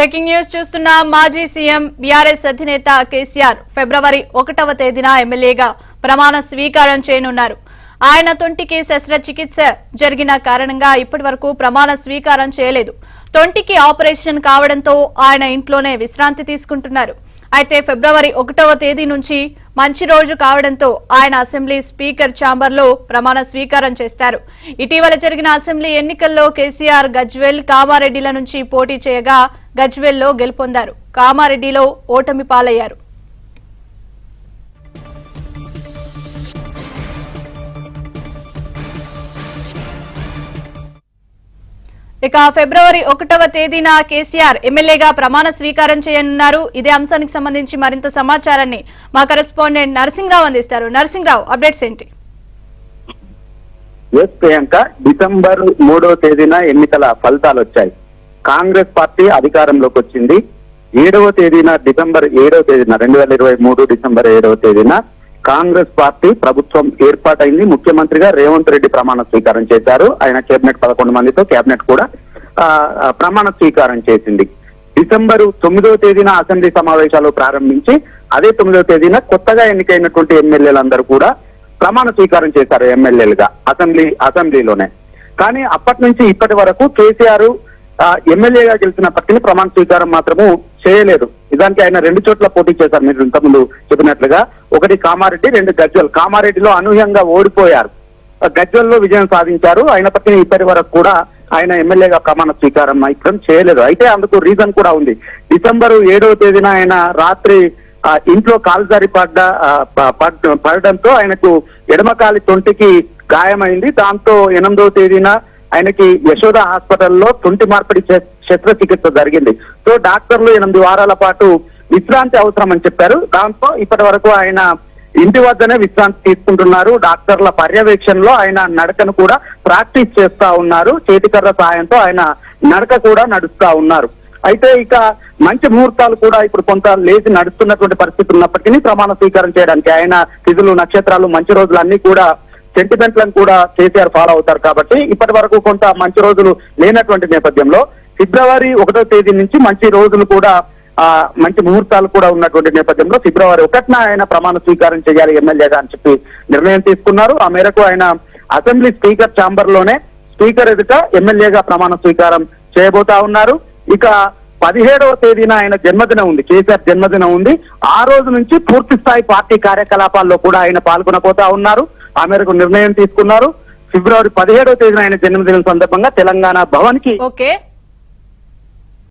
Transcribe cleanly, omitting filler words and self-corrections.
Breaking news చూస్తున్న మాజీ CM BRS అధినేత కేసీఆర్ ఫిబ్రవరి 1వ తేదీన ఎమ్మెల్యేగా ప్రమాణ స్వీకారం చేయనున్నారు. ఆయన తొంటికి శస్త్రచికిత్స జరిగిన కారణంగా ఇప్పటివరకు ప్రమాణ స్వీకారం చేయలేదు. తొంటికి ఆపరేషన్ కావడంతో ఆయన ఇంట్లోనే విశ్రాంతి తీసుకుంటున్నారు. అయితే ఫిబ్రవరి 1వ తేదీ నుంచి మంచి రోజు కావడంతో ఆయన అసెంబ్లీ స్పీకర్ ఛాంబర్లో ప్రమాణ స్వీకారం చేస్తారు. ఇటీవల జరిగిన అసెంబ్లీ ఎన్నికల్లో కేసీఆర్ గజ్వేల్, కామారెడ్డిల నుంచి పోటీ చేయగా గజ్వేల్లో గెలుపొందారు. కామారెడ్డిలో ఓటమి పాలయ్యారు. ఇక ఫిబ్రవరి 1వ తేదీన కేసీఆర్ ఎమ్మెల్యేగా ప్రమాణ స్వీకారం చేయనున్నారు. ఇదే అంశానికి సంబంధించి మరింత సమాచారాన్ని మా కరెస్పాండెంట్ నరసింహరావు అందిస్తారు. నరసింహరావు, అప్డేట్స్ ఏంటి? ఎస్ ప్రియాంక, డిసెంబర్ 3వ తేదీన ఎన్నికల ఫలితాలు వచ్చాయి. కాంగ్రెస్ పార్టీ అధికారంలోకి వచ్చింది. 7వ తేదీన డిసెంబర్ 7వ తేదీన 2023 డిసెంబర్ 7వ తేదీన కాంగ్రెస్ పార్టీ ప్రభుత్వం ఏర్పాటైంది. ముఖ్యమంత్రిగా రేవంత్ రెడ్డి ప్రమాణ స్వీకారం చేశారు. ఆయన కేబినెట్ 11 మందితో కేబినెట్ కూడా ప్రమాణ స్వీకారం చేసింది. డిసెంబర్ 9వ తేదీన అసెంబ్లీ సమావేశాలు ప్రారంభించి అదే 9వ తేదీన కొత్తగా ఎన్నికైనటువంటి ఎమ్మెల్యేలందరూ కూడా ప్రమాణ స్వీకారం చేశారు ఎమ్మెల్యేలుగా అసెంబ్లీలోనే. కానీ అప్పటి నుంచి ఇప్పటి వరకు కేసీఆర్ ఎమ్మెల్యేగా గెలిచినప్పటికీ ప్రమాణ స్వీకారం మాత్రము చేయలేదు. నిజానికి ఆయన 2 చోట్ల పోటీ చేశారు. మీరు ఇంతకుముందు చెప్పినట్లుగా, ఒకటి కామారెడ్డి, 2 గజ్వేల్. కామారెడ్డిలో అనూహ్యంగా ఓడిపోయారు, గజ్వేల్లో విజయం సాధించారు. అయినప్పటికీ ఇప్పటి వరకు కూడా ఆయన ఎమ్మెల్యేగా ప్రమాణ స్వీకారం మాత్రం చేయలేదు. అయితే అందుకు రీజన్ కూడా ఉంది. డిసెంబర్ 7వ తేదీన ఆయన రాత్రి ఇంట్లో కాలుజారి పడడంతో ఆయనకు ఎడమకాలి తొంటికి గాయమైంది. దాంతో 8వ తేదీన ఆయనకి యశోద హాస్పిటల్లో తొంటి మార్పిడి శస్త్రచికిత్స జరిగింది. సో డాక్టర్లు 8 వారాల పాటు విశ్రాంతి అవసరం అని చెప్పారు. దాంతో ఇప్పటి వరకు ఆయన ఇంటి వద్దనే విశ్రాంతి తీసుకుంటున్నారు. డాక్టర్ల పర్యవేక్షణలో ఆయన నడకను కూడా ప్రాక్టీస్ చేస్తా ఉన్నారు. చేతికర్ర సాయంతో ఆయన నడక కూడా నడుస్తా ఉన్నారు. అయితే ఇక మంచి ముహూర్తాలు కూడా ఇప్పుడు కొంత లేచి నడుస్తున్నటువంటి పరిస్థితి ఉన్నప్పటికీ ప్రమాణ స్వీకారం చేయడానికి ఆయన తిథులు, నక్షత్రాలు, మంచి రోజులు అన్ని కూడా సెంటిమెంట్లను కూడా కేసీఆర్ ఫాలో అవుతారు. కాబట్టి ఇప్పటి వరకు కొంత మంచి రోజులు లేనటువంటి నేపథ్యంలో ఫిబ్రవరి 1వ తేదీ నుంచి మంచి రోజులు కూడా మంచి ముహూర్తాలు కూడా ఉన్నటువంటి నేపథ్యంలో ఫిబ్రవరి 1న ఆయన ప్రమాణ స్వీకారం చేయాలి ఎమ్మెల్యేగా అని చెప్పి నిర్ణయం తీసుకున్నారు. ఆ మేరకు ఆయన అసెంబ్లీ స్పీకర్ ఛాంబర్ లోనే స్పీకర్ ఎదుట ఎమ్మెల్యేగా ప్రమాణ స్వీకారం చేయబోతా ఉన్నారు. ఇక 17వ తేదీన ఆయన జన్మదినం ఉంది, కేసీఆర్ జన్మదినం ఉంది. ఆ రోజు నుంచి పూర్తి స్థాయి పార్టీ కార్యకలాపాల్లో కూడా ఆయన పాల్గొనబోతా ఉన్నారు. ఆ మేరకు నిర్ణయం తీసుకున్నారు. ఫిబ్రవరి 17వ తేదీన ఆయన జన్మదినం సందర్భంగా తెలంగాణ భవన్ కి